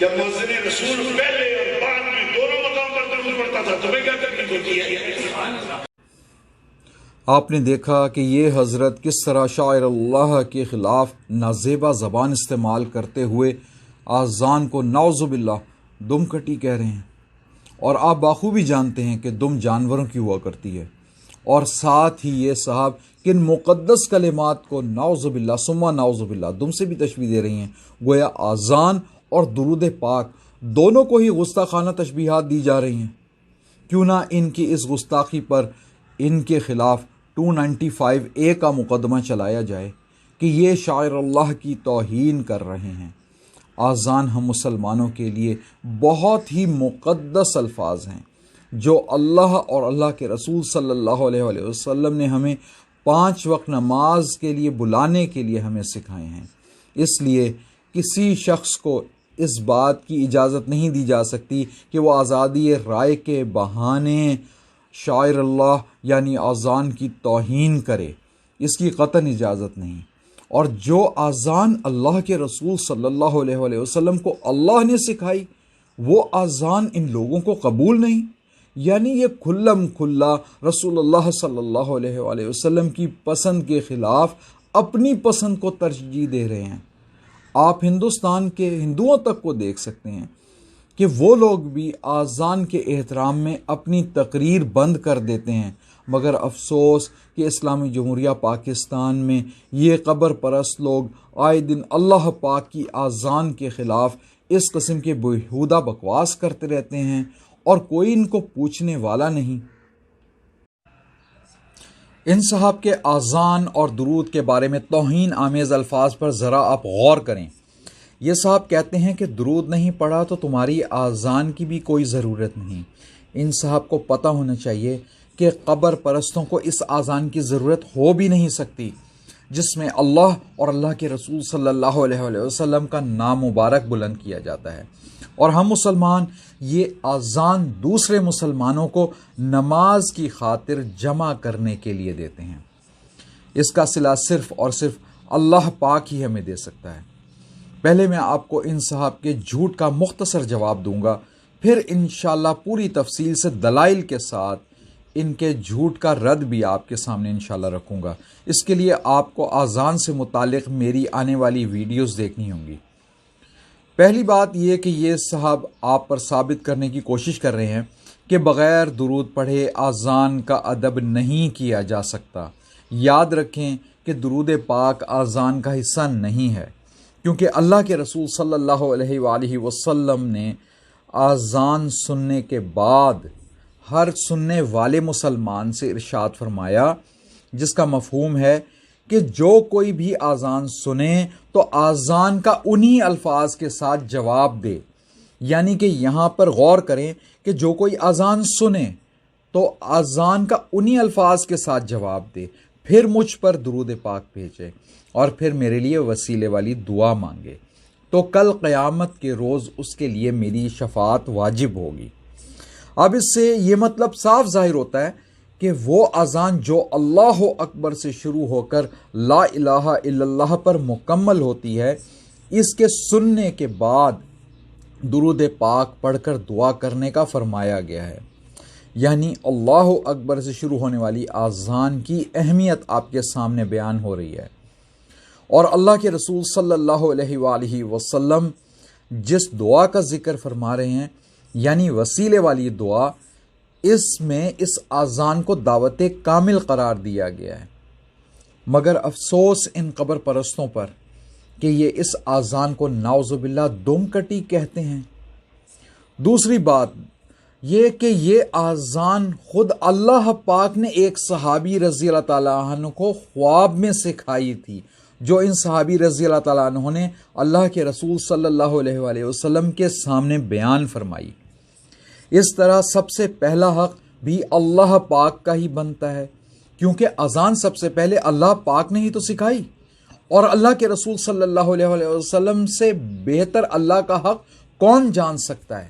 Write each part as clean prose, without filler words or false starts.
جب مؤذن رسول پہلے اور بعد میں دونوں مقام پر درود پڑھتا تھا تمہیں کیا تکلیف ہوتی ہے؟ آپ نے دیکھا کہ یہ حضرت کس طرح شاعر اللہ کے خلاف نازیبا زبان استعمال کرتے ہوئے آذان کو نعوذ باللہ دم کٹی کہہ رہے ہیں، اور آپ بخوبی جانتے ہیں کہ دم جانوروں کی ہوا کرتی ہے، اور ساتھ ہی یہ صاحب کن مقدس کلمات کو نعوذ باللہ ثم نعوذ باللہ دم سے بھی تشبیہ دے رہی ہیں، گویا آذان اور درود پاک دونوں کو ہی گستاخانہ تشبیہات دی جا رہی ہیں۔ کیوں نہ ان کی اس گستاخی پر ان کے خلاف 295A کا مقدمہ چلایا جائے کہ یہ شاعر اللہ کی توہین کر رہے ہیں۔ آذان ہم مسلمانوں کے لیے بہت ہی مقدس الفاظ ہیں جو اللہ اور اللہ کے رسول صلی اللہ علیہ وآلہ وسلم نے ہمیں 5 وقت نماز کے لیے بلانے کے لیے ہمیں سکھائے ہیں۔ اس لیے کسی شخص کو اس بات کی اجازت نہیں دی جا سکتی کہ وہ آزادی رائے کے بہانے شاعر اللہ یعنی آذان کی توہین کرے، اس کی قطعاً اجازت نہیں۔ اور جو آذان اللہ کے رسول صلی اللہ علیہ وآلہ وسلم کو اللہ نے سکھائی وہ آذان ان لوگوں کو قبول نہیں، یعنی یہ کھلم کھلا رسول اللہ صلی اللہ علیہ وآلہ وسلم کی پسند کے خلاف اپنی پسند کو ترجیح دے رہے ہیں۔ آپ ہندوستان کے ہندوؤں تک کو دیکھ سکتے ہیں کہ وہ لوگ بھی آذان کے احترام میں اپنی تقریر بند کر دیتے ہیں، مگر افسوس کہ اسلامی جمہوریہ پاکستان میں یہ قبر پرست لوگ آئے دن اللہ پاک کی آذان کے خلاف اس قسم کے بیہودہ بکواس کرتے رہتے ہیں اور کوئی ان کو پوچھنے والا نہیں۔ ان صاحب کے آذان اور درود کے بارے میں توہین آمیز الفاظ پر ذرا آپ غور کریں۔ یہ صاحب کہتے ہیں کہ درود نہیں پڑھا تو تمہاری آذان کی بھی کوئی ضرورت نہیں۔ ان صاحب کو پتہ ہونا چاہیے کہ قبر پرستوں کو اس آذان کی ضرورت ہو بھی نہیں سکتی جس میں اللہ اور اللہ کے رسول صلی اللہ علیہ وآلہ وسلم کا نام مبارک بلند کیا جاتا ہے، اور ہم مسلمان یہ آذان دوسرے مسلمانوں کو نماز کی خاطر جمع کرنے کے لیے دیتے ہیں۔ اس کا صلہ صرف اور صرف اللہ پاک ہی ہمیں دے سکتا ہے۔ پہلے میں آپ کو ان صاحب کے جھوٹ کا مختصر جواب دوں گا، پھر انشاءاللہ پوری تفصیل سے دلائل کے ساتھ ان کے جھوٹ کا رد بھی آپ کے سامنے انشاءاللہ رکھوں گا۔ اس کے لیے آپ کو آذان سے متعلق میری آنے والی ویڈیوز دیکھنی ہوں گی۔ پہلی بات یہ کہ یہ صاحب آپ پر ثابت کرنے کی کوشش کر رہے ہیں کہ بغیر درود پڑھے آذان کا ادب نہیں کیا جا سکتا۔ یاد رکھیں کہ درود پاک آذان کا حصہ نہیں ہے، کیونکہ اللہ کے رسول صلی اللہ علیہ وآلہ وسلم نے آذان سننے کے بعد ہر سننے والے مسلمان سے ارشاد فرمایا، جس کا مفہوم ہے کہ جو کوئی بھی آذان سنے تو آذان کا انہی الفاظ کے ساتھ جواب دے۔ یعنی کہ یہاں پر غور کریں کہ جو کوئی آذان سنے تو آذان کا انہی الفاظ کے ساتھ جواب دے، پھر مجھ پر درود پاک بھیجے اور پھر میرے لیے وسیلے والی دعا مانگے، تو کل قیامت کے روز اس کے لیے میری شفاعت واجب ہوگی۔ اب اس سے یہ مطلب صاف ظاہر ہوتا ہے کہ وہ اذان جو اللہ اکبر سے شروع ہو کر لا الہ الا اللہ پر مکمل ہوتی ہے، اس کے سننے کے بعد درود پاک پڑھ کر دعا کرنے کا فرمایا گیا ہے۔ یعنی اللہ اکبر سے شروع ہونے والی اذان کی اہمیت آپ کے سامنے بیان ہو رہی ہے، اور اللہ کے رسول صلی اللہ علیہ وآلہ وسلم جس دعا کا ذکر فرما رہے ہیں یعنی وسیلے والی دعا، اس میں اس اذان کو دعوت کامل قرار دیا گیا ہے۔ مگر افسوس ان قبر پرستوں پر کہ یہ اس اذان کو نعوذ باللہ دم کٹی کہتے ہیں۔ دوسری بات یہ کہ یہ اذان خود اللہ پاک نے ایک صحابی رضی اللہ تعالیٰ عنہ کو خواب میں سکھائی تھی، جو ان صحابی رضی اللہ تعالیٰ عنہ نے اللہ کے رسول صلی اللہ علیہ وآلہ وسلم کے سامنے بیان فرمائی۔ اس طرح سب سے پہلا حق بھی اللہ پاک کا ہی بنتا ہے، کیونکہ اذان سب سے پہلے اللہ پاک نے ہی تو سکھائی، اور اللہ کے رسول صلی اللہ علیہ وآلہ وسلم سے بہتر اللہ کا حق کون جان سکتا ہے۔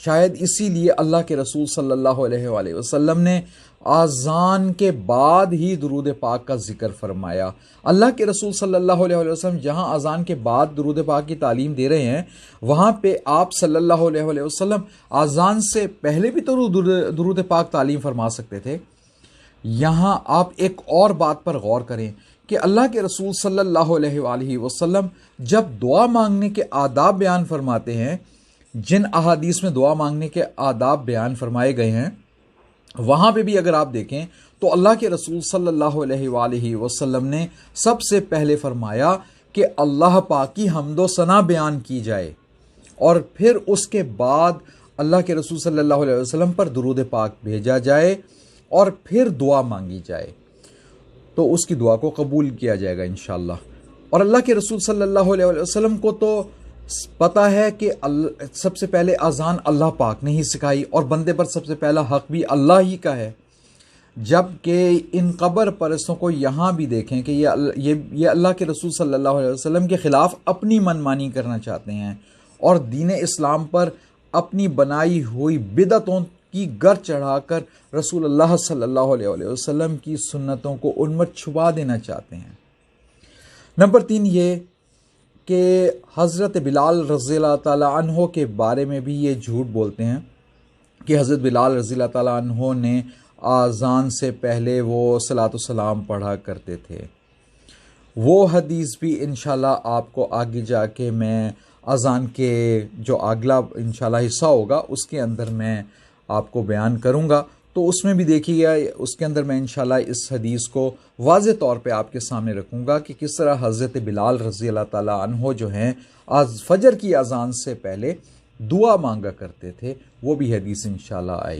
شاید اسی لیے اللہ کے رسول صلی اللہ علیہ وآلہ وسلم نے آذان کے بعد ہی درود پاک کا ذکر فرمایا۔ اللہ کے رسول صلی اللہ علیہ وسلم جہاں اذان کے بعد درود پاک کی تعلیم دے رہے ہیں، وہاں پہ آپ صلی اللہ علیہ وسلم اذان سے پہلے بھی تو درود پاک تعلیم فرما سکتے تھے۔ یہاں آپ ایک اور بات پر غور کریں کہ اللہ کے رسول صلی اللہ علیہ وآلہ وسلم جب دعا مانگنے کے آداب بیان فرماتے ہیں، جن احادیث میں دعا مانگنے کے آداب بیان فرمائے گئے ہیں، وہاں پہ بھی اگر آپ دیکھیں تو اللہ کے رسول صلی اللہ علیہ وآلہ وسلم نے سب سے پہلے فرمایا کہ اللہ پاک کی حمد و ثنا بیان کی جائے، اور پھر اس کے بعد اللہ کے رسول صلی اللہ علیہ وسلم پر درود پاک بھیجا جائے اور پھر دعا مانگی جائے، تو اس کی دعا کو قبول کیا جائے گا انشاءاللہ۔ اور اللہ کے رسول صلی اللہ علیہ وسلم کو تو پتہ ہے کہ سب سے پہلے اذان اللہ پاک نے ہی سکھائی، اور بندے پر سب سے پہلا حق بھی اللہ ہی کا ہے، جبکہ ان قبر پرستوں کو یہاں بھی دیکھیں کہ یہ اللہ کے رسول صلی اللہ علیہ وسلم کے خلاف اپنی منمانی کرنا چاہتے ہیں، اور دین اسلام پر اپنی بنائی ہوئی بدعتوں کی گر چڑھا کر رسول اللہ صلی اللہ علیہ وسلم کی سنتوں کو ان میں چھپا دینا چاہتے ہیں۔ نمبر 3 یہ کہ حضرت بلال رضی اللہ تعالیٰ عنہ کے بارے میں بھی یہ جھوٹ بولتے ہیں کہ حضرت بلال رضی اللہ تعالیٰ عنہ نے آذان سے پہلے وہ صلاۃ السلام پڑھا کرتے تھے۔ وہ حدیث بھی انشاءاللہ آپ کو آگے جا کے میں اذان کے جو اگلا انشاءاللہ حصہ ہوگا اس کے اندر میں آپ کو بیان کروں گا، تو اس میں بھی دیکھیے گا، اس کے اندر میں انشاءاللہ اس حدیث کو واضح طور پہ آپ کے سامنے رکھوں گا کہ کس طرح حضرت بلال رضی اللہ تعالیٰ عنہ جو ہیں فجر کی اذان سے پہلے دعا مانگا کرتے تھے، وہ بھی حدیث انشاءاللہ آئے۔